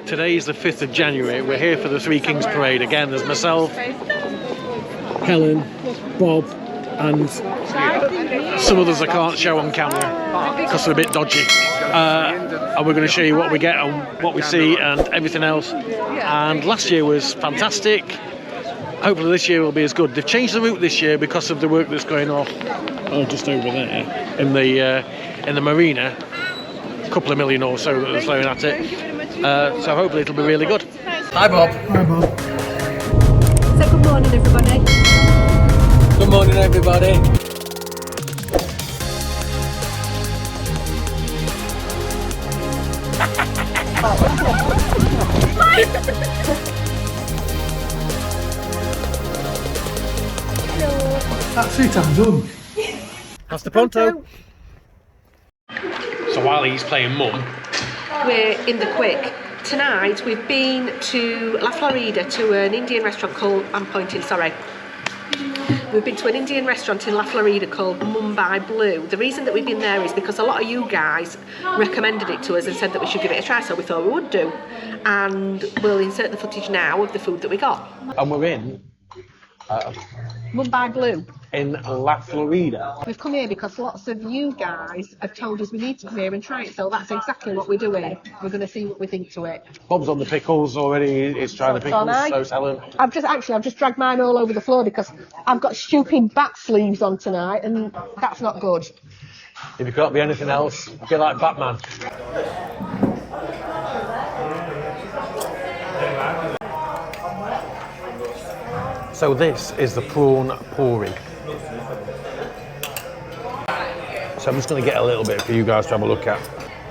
Today is the 5th of January. We're here for the Three Kings Parade. Again, there's myself, Helen, Bob, and some others I can't show on camera because they're a bit dodgy. And we're going to show you what we get and what we see and everything else. And last year was fantastic. Hopefully this year will be as good. They've changed the route this year because of the work that's going on. Oh, just over there in the marina. A couple of million or so that they're throwing at it. So hopefully it'll be really good. Hi Bob. Hi Bob. Say good morning everybody. Good morning everybody. That's it, I'm done. That's the pronto. So while he's playing mum, we're in the quick. Tonight we've been to La Florida to an Indian restaurant called, We've been to an Indian restaurant in La Florida called Mumbai Blue. The reason that we've been there is because a lot of you guys recommended it to us and said that we should give it a try, so we thought we would do. And we'll insert the footage now of the food that we got. and we're in Mumbai Blue. in La Florida. We've come here because lots of you guys have told us we need to come here and try it, so that's exactly what we're doing. We're going to see what we think to it. Bob's on the pickles already. He's trying the pickles. So's Helen. I've just dragged mine all over the floor because I've got stupid bat sleeves on tonight, and that's not good. If you can't be anything else, get like Batman. So this is the prawn puri. So I'm just going to get a little bit for you guys to have a look at.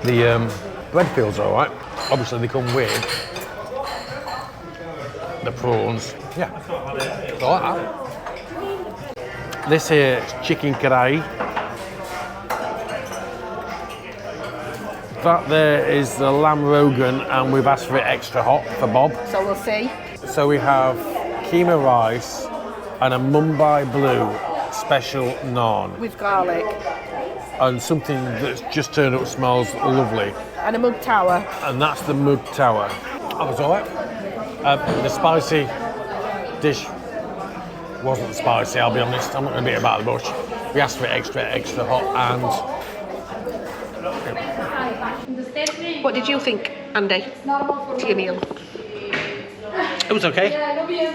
The bread feels all right. Obviously they come with the prawns. Yeah, I like that. This here is chicken karahi. That there is the lamb rogan, and we've asked for it extra hot for Bob. So we'll see. So we have keema rice and a Mumbai Blue special naan. With garlic. And something that's just turned up smells lovely. And a mug tower. And that's the mug tower. That was all right. The spicy dish wasn't spicy, I'll be honest. I'm not going to beat about the bush. We asked for it extra hot, and What did you think, Andy, to your meal? it was okay.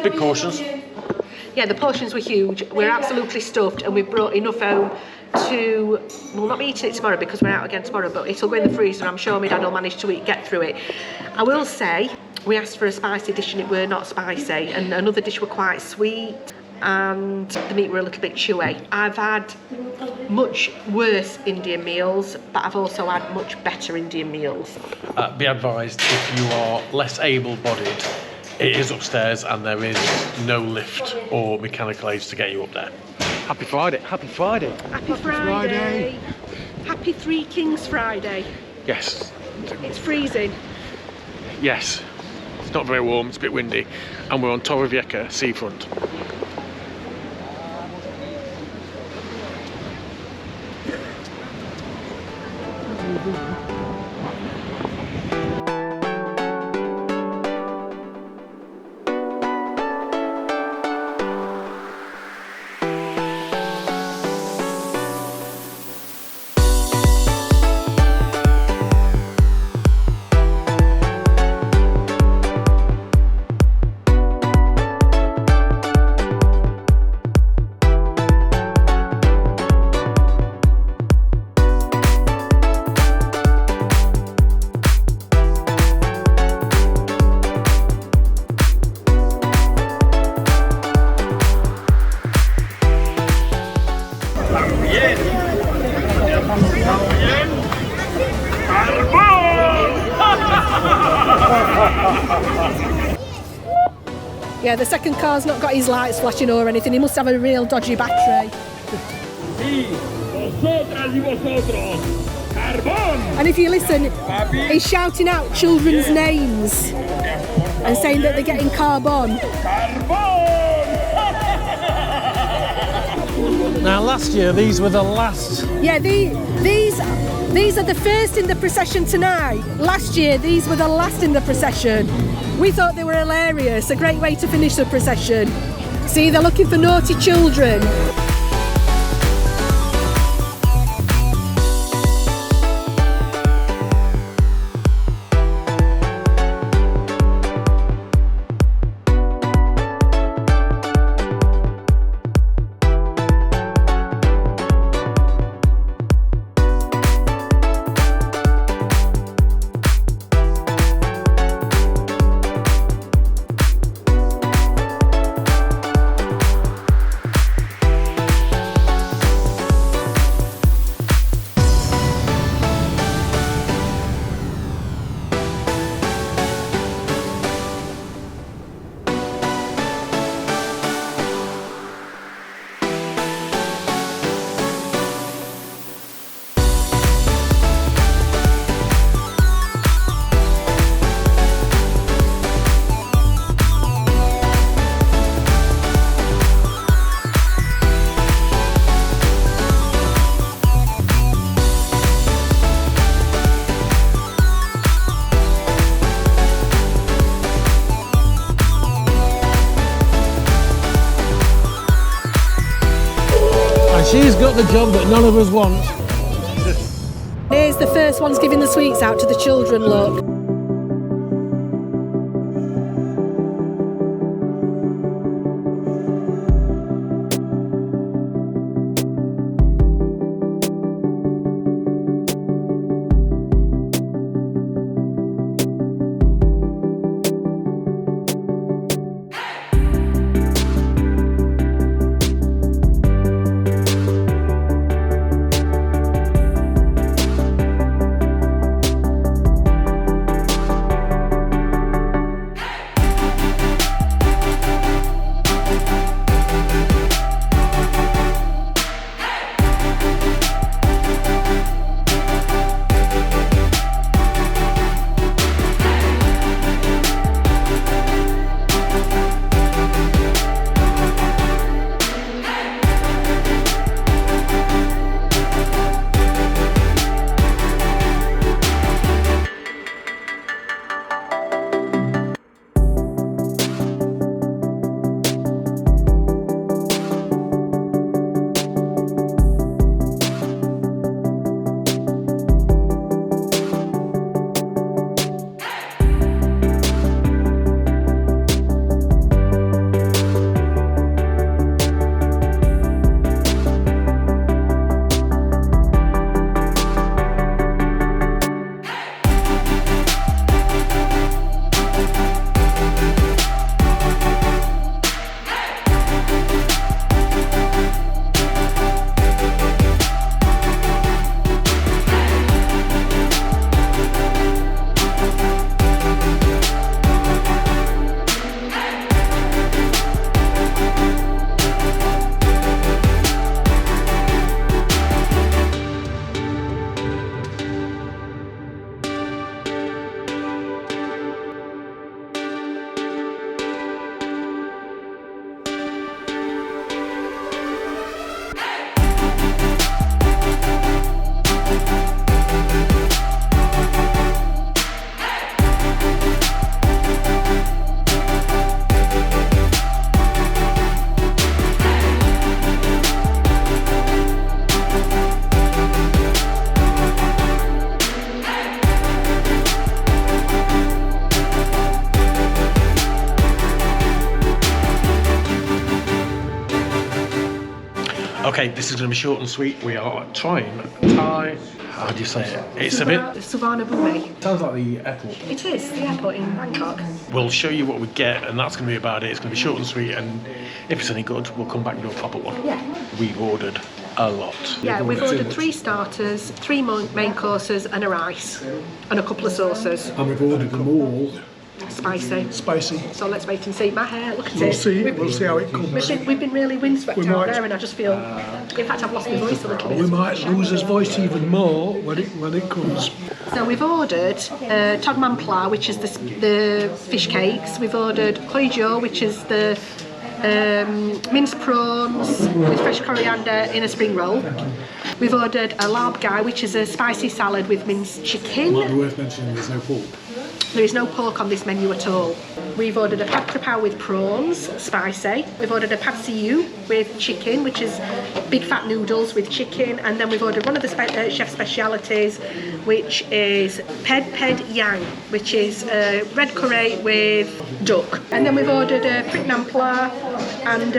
Big portions. Yeah, the portions were huge. We're absolutely stuffed, and we've brought enough home to, we'll not be eating it tomorrow because we're out again tomorrow, but it'll go in the freezer. I'm sure my dad will manage to get through it. I will say, we asked for a spicy dish and it were not spicy, and another dish were quite sweet, and the meat were a little bit chewy. I've had much worse Indian meals, but I've also had much better Indian meals. Be advised, if you are less able-bodied, it is upstairs and there is no lift or mechanical aids to get you up there. Happy Friday. Happy Friday. Happy Friday. Happy Three Kings Friday. Yes. It's freezing. Yes. It's not very warm, it's a bit windy. And we're on Torrevieja seafront. Yeah, the second car's not got his lights flashing or anything. He must have a real dodgy battery. And if you listen, he's shouting out children's names and saying that they're getting carbon. Now last year these were the last. Yeah, these These are the first in the procession tonight. Last year, these were the last in the procession. We thought they were hilarious, a great way to finish the procession. See, they're looking for naughty children. She's got the job that none of us want. Here's the first ones giving the sweets out to the children, look. Okay, this is going to be short and sweet. We are trying Thai. How do you say it? It's a bit. Suvarnabhumi. Sounds like the airport. It is the airport in Bangkok. We'll show you what we get, and that's going to be about it. It's going to be short and sweet, and if it's any good, we'll come back and do a proper one. Yeah. We've ordered a lot. Yeah, we've ordered 3 starters, 3 main courses, and a rice, and a couple of sauces. And we've ordered them all. Spicy. So let's wait and see. My hair, look at We'll it. see how it comes. We've been really windswept We out might- there, and I just feel. In fact, I've lost my voice a little bit. We might lose his voice even more when it comes. So we've ordered Tod Man Pla, which is the fish cakes. We've ordered Hoi Jo, which is the minced prawns with fresh coriander in a spring roll. We've ordered a larb guy, which is a spicy salad with minced chicken. Might be worth mentioning there's no pork. There is no pork on this menu at all. We've ordered a pad krapau with prawns, spicy. We've ordered a pad see ew with chicken, which is big fat noodles with chicken. And then we've ordered one of the chef's specialities, which is ped yang, which is red curry with duck. And then we've ordered a prit nampla and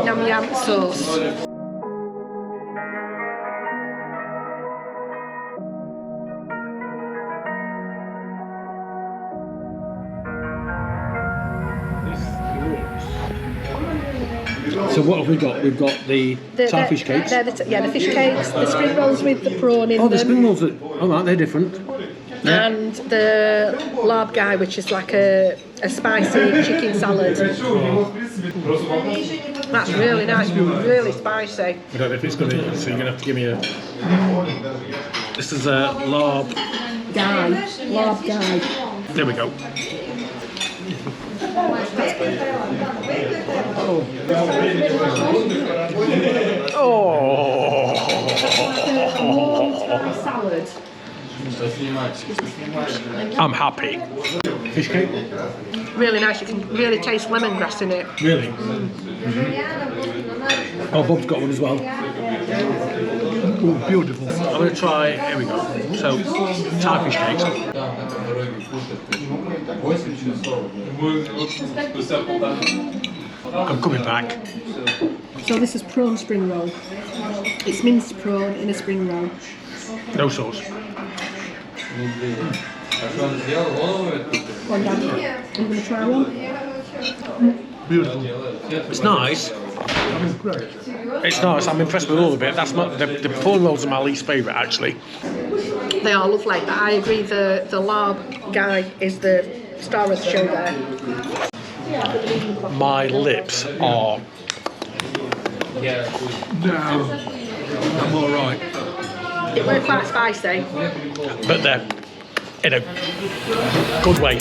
nam yam sauce. So what have we got? We've got the Thai fish cakes. The fish cakes, the spring rolls with the prawn in them. Oh, the spring rolls, alright, they're different. Yeah. And the larb guy, which is like a spicy chicken salad. That's really nice, really spicy. I don't know if it's going to, so you're going to have to give me a... This is a larb Guy. Larb guy. There we go. Oh. Salad. I'm happy. Fish cake? Really nice, you can really taste lemongrass in it. Really? Mm-hmm. Oh, Bob's got one as well. Oh, beautiful. I'm going to try, here we go. So, Thai fish cakes. I'm coming back. So this is prawn spring roll. It's minced prawn in a spring roll. No sauce. One down. I'm going to try one. Beautiful. It's nice. Great. It's nice. I'm impressed with all of it. That's the prawn rolls are my least favourite, actually. They are lovely, but I agree the larb guy is the star of the show there. My lips are... No, I'm all right. It were quite spicy. but they're in a good way.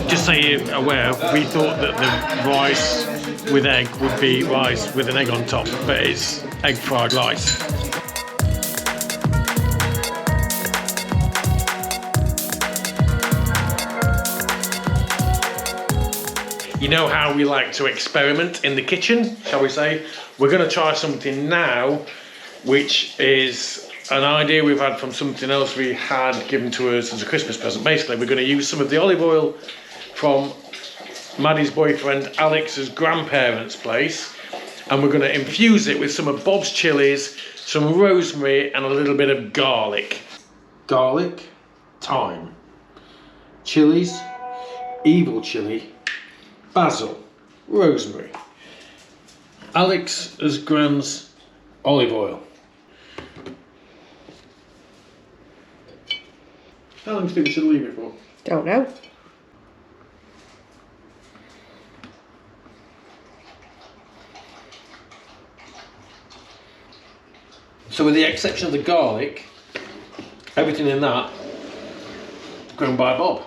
Just so you're aware, we thought that the rice with egg would be rice with an egg on top, but it's egg fried rice. You know how we like to experiment in the kitchen, shall we say? We're going to try something now, which is an idea we've had from something else we had given to us as a Christmas present. Basically, we're going to use some of the olive oil from Maddie's boyfriend Alex's grandparents' place, and we're going to infuse it with some of Bob's chilies, some rosemary, and a little bit of garlic. Garlic, thyme, chilies, evil chili, basil, rosemary, Alex's grand's olive oil. How long do you think we should leave it for? Don't know. So with the exception of the garlic, everything in that grown by Bob.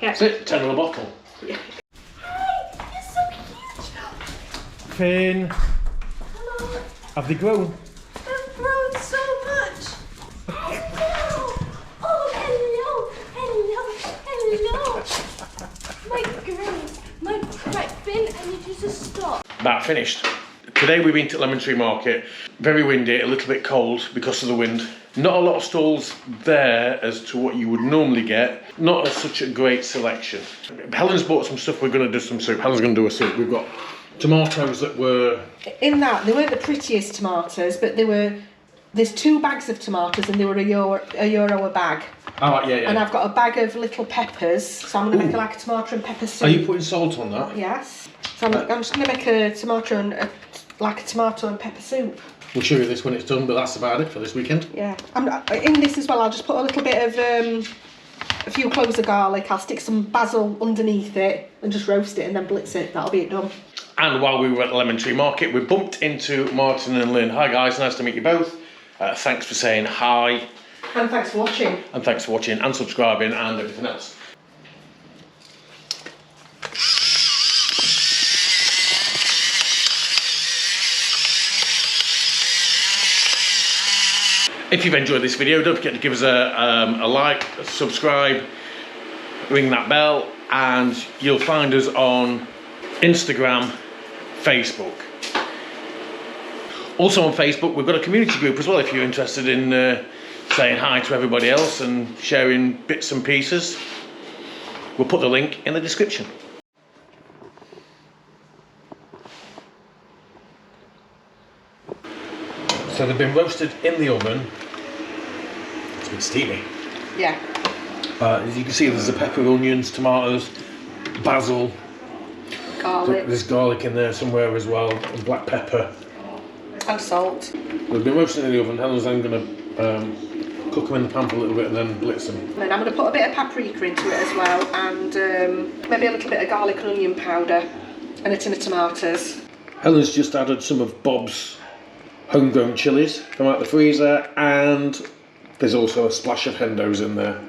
Yeah. That's it, 10 on a bottle. Yeah. Finn, Hello. have they grown? They've grown so much. Hello. Oh, hello. My right, Finn, I need you to stop. That finished. Today we've been to Lemon Tree Market. Very windy, a little bit cold because of the wind. Not a lot of stalls there as to what you would normally get. Not such a great selection. Helen's bought some stuff, we're going to do some soup. Helen's going to do a soup. We've got tomatoes that were... In that, they weren't the prettiest tomatoes, but there's 2 bags of tomatoes and they were a euro a bag. Oh, yeah. And I've got a bag of little peppers, so I'm going to make like a tomato and pepper soup. Are you putting salt on that? Yes. So I'm just going to make a tomato and pepper soup. We'll show you this when it's done, but that's about it for this weekend. Yeah. In this as well, I'll just put a little bit of a few cloves of garlic. I'll stick some basil underneath it and just roast it and then blitz it. That'll be it done. And while we were at the Lemon Tree Market, we bumped into Martin and Lynn. Hi guys, nice to meet you both. Thanks for saying hi. And thanks for watching. And thanks for watching and subscribing and everything else. If you've enjoyed this video, don't forget to give us a like, subscribe, ring that bell, and you'll find us on Instagram, Facebook. Also on Facebook, we've got a community group as well if you're interested in saying hi to everybody else and sharing bits and pieces. We'll put the link in the description. So they've been roasted in the oven. It's been steamy. Yeah. As you can see, there's the pepper, onions, tomatoes, basil. Garlic. There's garlic in there somewhere as well, and black pepper. And salt. They've been roasted in the oven. Helen's then going to cook them in the pan for a little bit and then blitz them. And then I'm going to put a bit of paprika into it as well, and maybe a little bit of garlic and onion powder, and a tin of tomatoes. Helen's just added some of Bob's homegrown chilies from out the freezer, and there's also a splash of hendos in there.